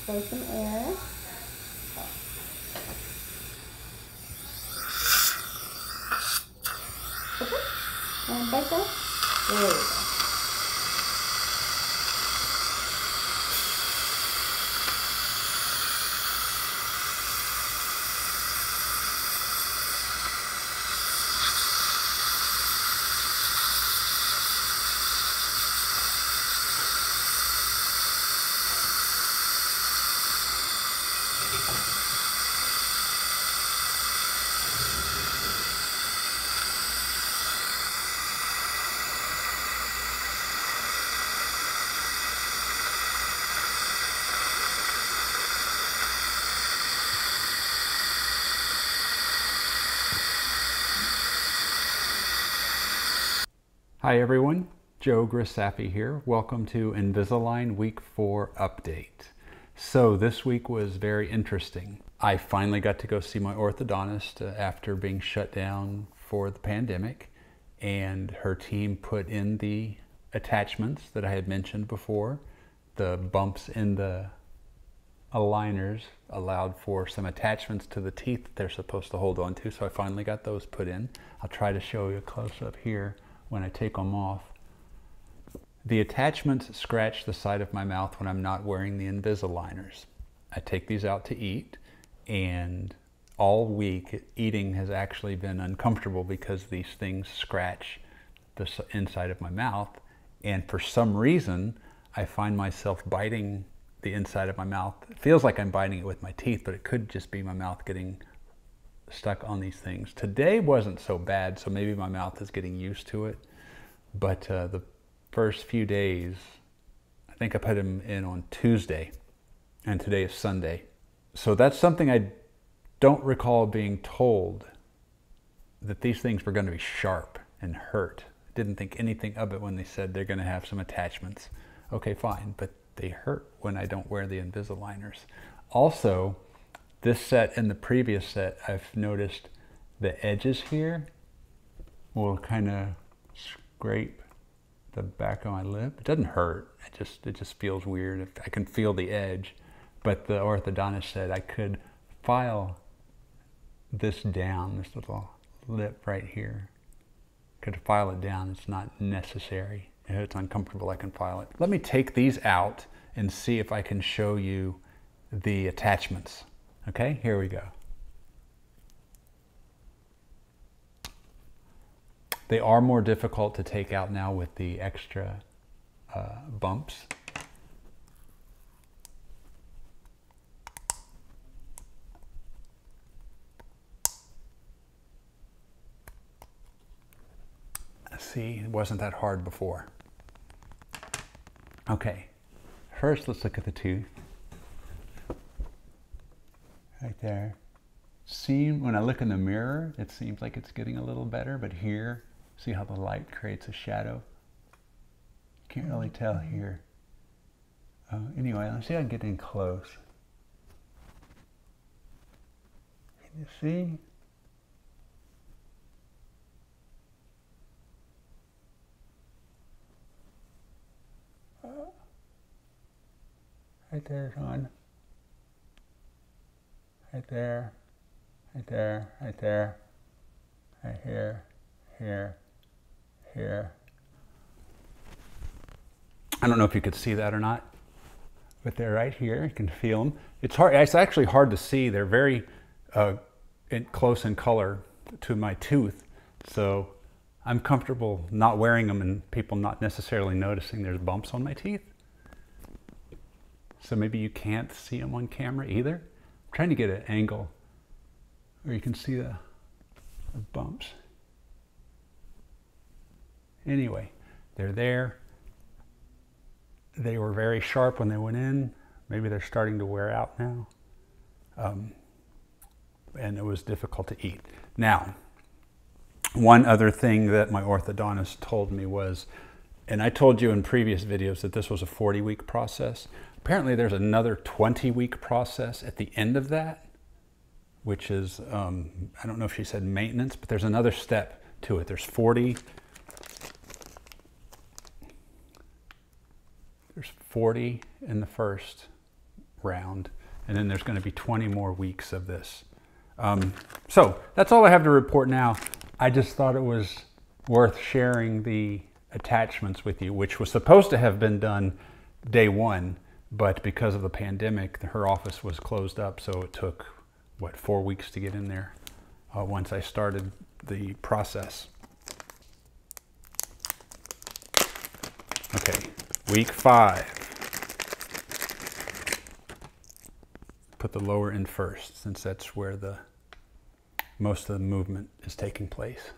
Blow some air. Okay. And back up. There you go. Hi everyone, Joe Grisafi here. Welcome to Invisalign Week 4 update. So this week was very interesting. I finally got to go see my orthodontist after being shut down for the pandemic, and her team put in the attachments that I had mentioned before. The bumps in the aligners allowed for some attachments to the teeth that they're supposed to hold on to, so I finally got those put in. I'll try to show you a close-up here when I take them off. The attachments scratch the side of my mouth when I'm not wearing the Invisaligners. I take these out to eat, and all week eating has actually been uncomfortable because these things scratch the inside of my mouth, and for some reason I find myself biting the inside of my mouth. It feels like I'm biting it with my teeth, but it could just be my mouth getting stuck on these things. Today wasn't so bad, so maybe my mouth is getting used to it, but the first few days, I think I put them in on Tuesday, and today is Sunday. So that's something I don't recall being told, that these things were going to be sharp and hurt. I didn't think anything of it when they said they're going to have some attachments. Okay, fine, but they hurt when I don't wear the Invisaligners. Also, this set and the previous set, I've noticed the edges here will kind of scrape the back of my lip. It doesn't hurt, it just feels weird. I can feel the edge, but the orthodontist said I could file this down, this little lip right here. Could file it down, it's not necessary. If it's uncomfortable, I can file it. Let me take these out and see if I can show you the attachments. Okay, here we go. They are more difficult to take out now with the extra bumps. See, it wasn't that hard before. Okay, first let's look at the tooth. Right there. When I look in the mirror, it seems like it's getting a little better, but here, see how the light creates a shadow? Can't really tell here. Anyway, let's see if I can get in close. Can you see? Right there's one. Right there, right there, right there, right here, here, here. I don't know if you could see that or not, but they're right here. You can feel them. It's hard. It's actually hard to see. They're very close in color to my tooth, so I'm comfortable not wearing them and people not necessarily noticing there's bumps on my teeth. So maybe you can't see them on camera either. I'm trying to get an angle where you can see the bumps. Anyway, they're there. They were very sharp when they went in. Maybe they're starting to wear out now. And it was difficult to eat. Now, one other thing that my orthodontist told me was, and I told you in previous videos that this was a 40-week process. Apparently there's another 20-week process at the end of that, which is, I don't know if she said maintenance, but there's another step to it. There's 40 in the first round. And then there's going to be 20 more weeks of this. So that's all I have to report now. I just thought it was worth sharing the attachments with you, which was supposed to have been done day one, but because of the pandemic, her office was closed up, so it took, what, 4 weeks to get in there once I started the process. Okay, week 5. Put the lower in first, since that's where most of the movement is taking place.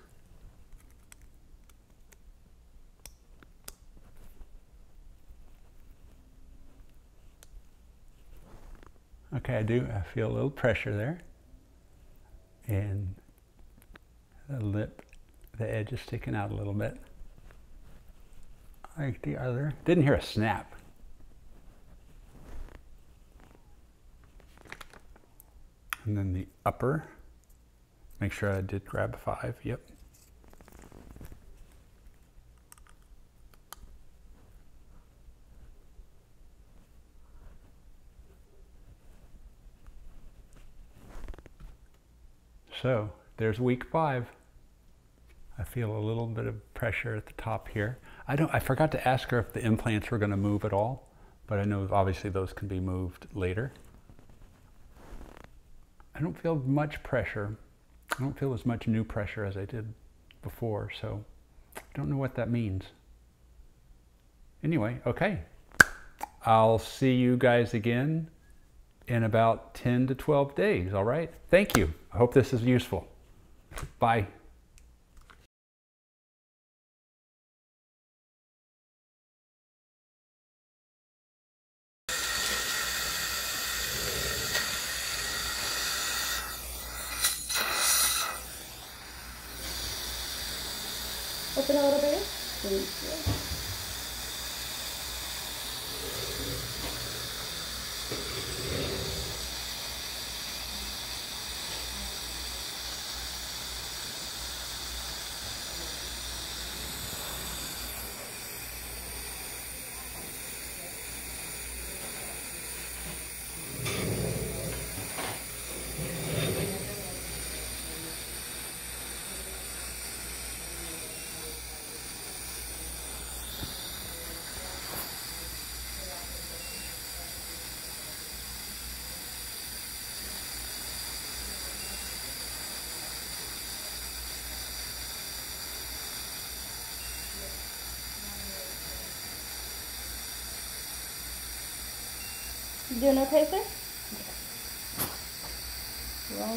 Okay, I feel a little pressure there. And the lip, the edge is sticking out a little bit. Like the other. Didn't hear a snap. And then the upper, make sure I did grab a 5, yep. So there's week 5. I feel a little bit of pressure at the top here. I forgot to ask her if the implants were going to move at all, but I know obviously those can be moved later. I don't feel much pressure. I don't feel as much new pressure as I did before, so I don't know what that means. Anyway, okay. I'll see you guys again in about 10 to 12 days, all right? Thank you. I hope this is useful. Bye. Open a little bit. Thank you. You doing okay, sir? Wrong.